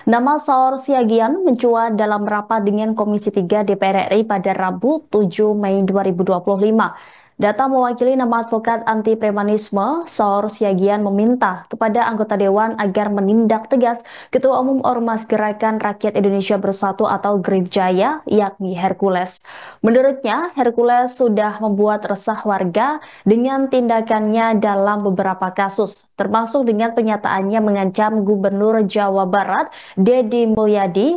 Nama Saur Siagian mencuat dalam rapat dengan Komisi 3 DPR RI pada Rabu 7 Mei 2025. Data mewakili nama advokat anti premanisme, Saur Siagian meminta kepada anggota Dewan agar menindak tegas Ketua Umum Ormas Gerakan Rakyat Indonesia Bersatu atau Gripjaya, yakni Hercules. Menurutnya, Hercules sudah membuat resah warga dengan tindakannya dalam beberapa kasus, termasuk dengan penyataannya mengancam Gubernur Jawa Barat Deddy Mulyadi,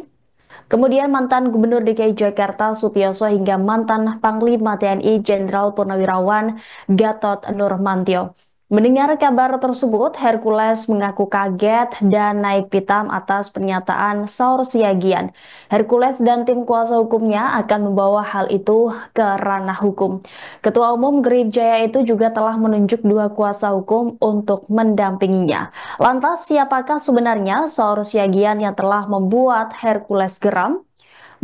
kemudian mantan Gubernur DKI Jakarta Sutioso hingga mantan Panglima TNI Jenderal Purnawirawan Gatot Nurmantio. Mendengar kabar tersebut, Hercules mengaku kaget dan naik pitam atas pernyataan Saur Siagian. Hercules dan tim kuasa hukumnya akan membawa hal itu ke ranah hukum. Ketua Umum Gripjaya itu juga telah menunjuk dua kuasa hukum untuk mendampinginya. Lantas, siapakah sebenarnya Saur Siagian yang telah membuat Hercules geram?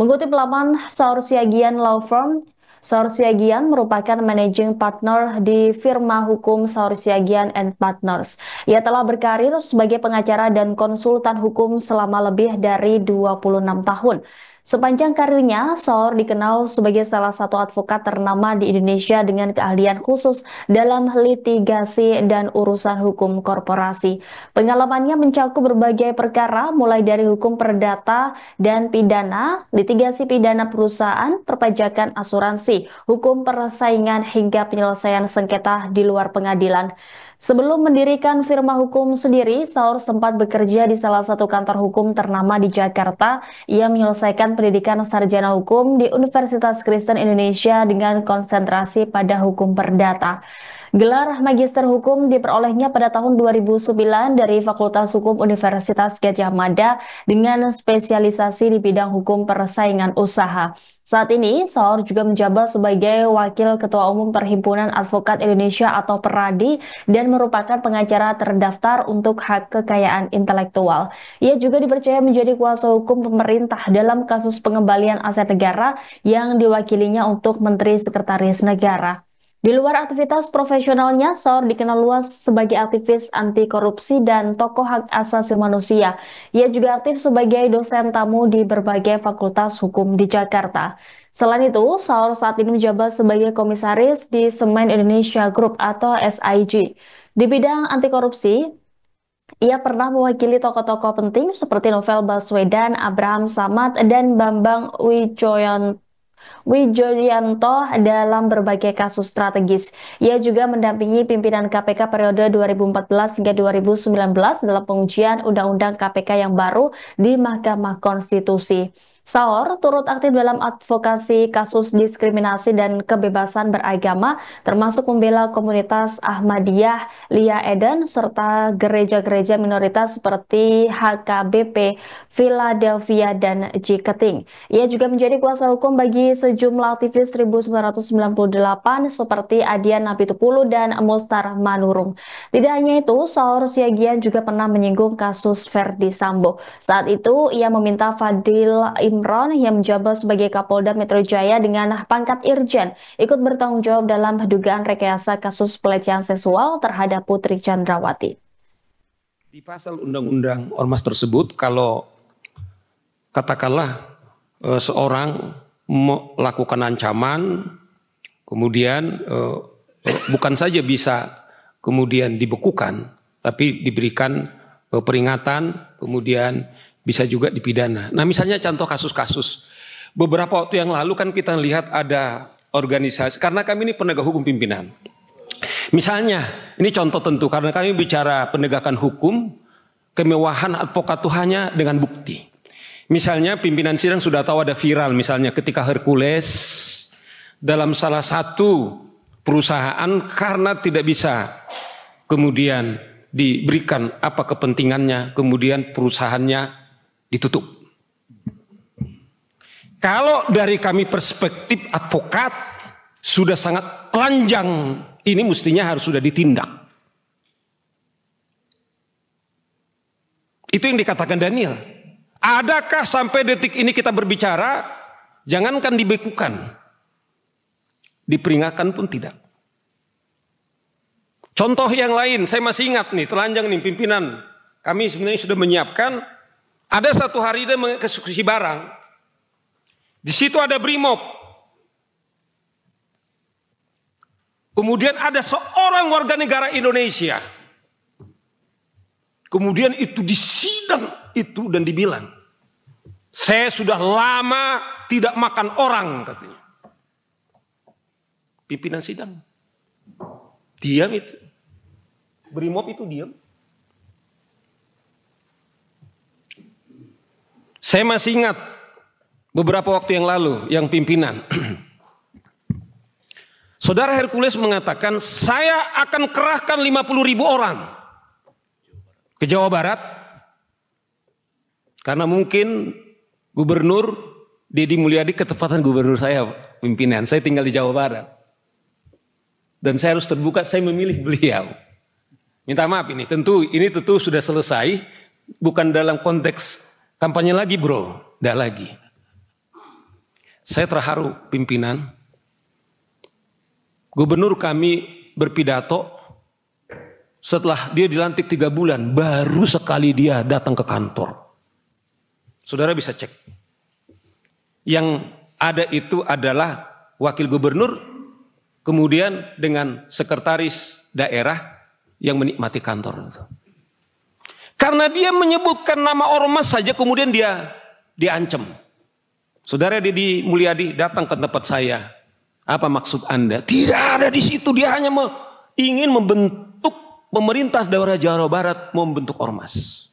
Mengutip laman Saur Siagian Law Firm, Saur Siagian merupakan managing partner di firma hukum Saur Siagian and Partners. Ia telah berkarir sebagai pengacara dan konsultan hukum selama lebih dari 26 tahun. Sepanjang karirnya, Saur dikenal sebagai salah satu advokat ternama di Indonesia dengan keahlian khusus dalam litigasi dan urusan hukum korporasi. Pengalamannya mencakup berbagai perkara, mulai dari hukum perdata dan pidana, litigasi pidana perusahaan, perpajakan asuransi, hukum persaingan, hingga penyelesaian sengketa di luar pengadilan. Sebelum mendirikan firma hukum sendiri, Saur sempat bekerja di salah satu kantor hukum ternama di Jakarta. Ia menyelesaikan pendidikan sarjana hukum di Universitas Kristen Indonesia dengan konsentrasi pada hukum perdata. Gelar Magister Hukum diperolehnya pada tahun 2009 dari Fakultas Hukum Universitas Gadjah Mada dengan spesialisasi di bidang hukum persaingan usaha. Saat ini, Saur juga menjabat sebagai Wakil Ketua Umum Perhimpunan Advokat Indonesia atau PERADI dan merupakan pengacara terdaftar untuk hak kekayaan intelektual. Ia juga dipercaya menjadi kuasa hukum pemerintah dalam kasus pengembalian aset negara yang diwakilinya untuk Menteri Sekretaris Negara. Di luar aktivitas profesionalnya, Saur dikenal luas sebagai aktivis anti korupsi dan tokoh hak asasi manusia. Ia juga aktif sebagai dosen tamu di berbagai fakultas hukum di Jakarta. Selain itu, Saur saat ini menjabat sebagai komisaris di Semen Indonesia Group atau SIG. Di bidang anti korupsi, ia pernah mewakili tokoh-tokoh penting seperti Novel Baswedan, Abraham Samad, dan Bambang Wijoyanto dalam berbagai kasus strategis. Ia juga mendampingi pimpinan KPK periode 2014 hingga 2019 dalam pengujian Undang-Undang KPK yang baru di Mahkamah Konstitusi. Saur turut aktif dalam advokasi kasus diskriminasi dan kebebasan beragama, termasuk membela komunitas Ahmadiyah, Lia Eden, serta gereja-gereja minoritas seperti HKBP, Philadelphia, dan Jiketing. Ia juga menjadi kuasa hukum bagi sejumlah aktivis 1998 seperti Adian Napitupulu dan Mustar Manurung. Tidak hanya itu, Saur Siagian juga pernah menyinggung kasus Verdi Sambo. Saat itu, ia meminta Fadil Imron yang menjabat sebagai Kapolda Metro Jaya dengan pangkat Irjen ikut bertanggung jawab dalam dugaan rekayasa kasus pelecehan seksual terhadap Putri Chandrawati. Di pasal undang-undang ormas tersebut, kalau katakanlah seorang melakukan ancaman, kemudian bukan saja bisa kemudian dibekukan, tapi diberikan peringatan, kemudian bisa juga dipidana. Nah, misalnya contoh kasus-kasus. Beberapa waktu yang lalu kan kita lihat ada organisasi, karena kami ini penegak hukum pimpinan. Misalnya, ini contoh tentu karena kami bicara penegakan hukum, kemewahan advokat itu hanya dengan bukti. Misalnya pimpinan sidang sudah tahu ada viral, misalnya ketika Hercules dalam salah satu perusahaan karena tidak bisa kemudian diberikan apa kepentingannya, kemudian perusahaannya ditutup. Kalau dari kami perspektif advokat sudah sangat telanjang, ini mestinya harus sudah ditindak. Itu yang dikatakan Daniel. Adakah sampai detik ini kita berbicara, jangankan dibekukan, diperingatkan pun tidak. Contoh yang lain, saya masih ingat nih, telanjang nih pimpinan. Kami sebenarnya sudah menyiapkan Ada satu hari dia mengeksekusi barang. Di situ ada Brimob. Kemudian ada seorang warga negara Indonesia. Kemudian itu disidang itu dan dibilang, saya sudah lama tidak makan orang, katanya. Pimpinan sidang. Diam itu. Brimob itu diam. Saya masih ingat beberapa waktu yang lalu yang pimpinan. Saudara Hercules mengatakan, saya akan kerahkan 50.000 orang ke Jawa Barat. Karena mungkin Gubernur Deddy Mulyadi ketepatan gubernur saya, pimpinan. Saya tinggal di Jawa Barat. Dan saya harus terbuka, saya memilih beliau. Minta maaf ini tentu sudah selesai. Bukan dalam konteks kampanye lagi bro, tidak lagi. Saya terharu pimpinan. Gubernur kami berpidato, setelah dia dilantik 3 bulan, baru sekali dia datang ke kantor. Saudara bisa cek. Yang ada itu adalah wakil gubernur, kemudian dengan sekretaris daerah yang menikmati kantor itu. Karena dia menyebutkan nama ormas saja kemudian dia diancam. Saudara Deddy Mulyadi datang ke tempat saya. Apa maksud Anda? Tidak ada di situ. Dia hanya ingin membentuk pemerintah daerah Jawa Barat, membentuk ormas.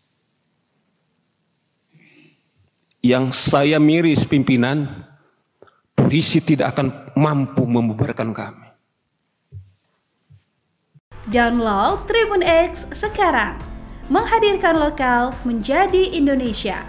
Yang saya miris pimpinan, polisi tidak akan mampu membubarkan kami. Download Tribun X sekarang. Menghadirkan lokal menjadi Indonesia.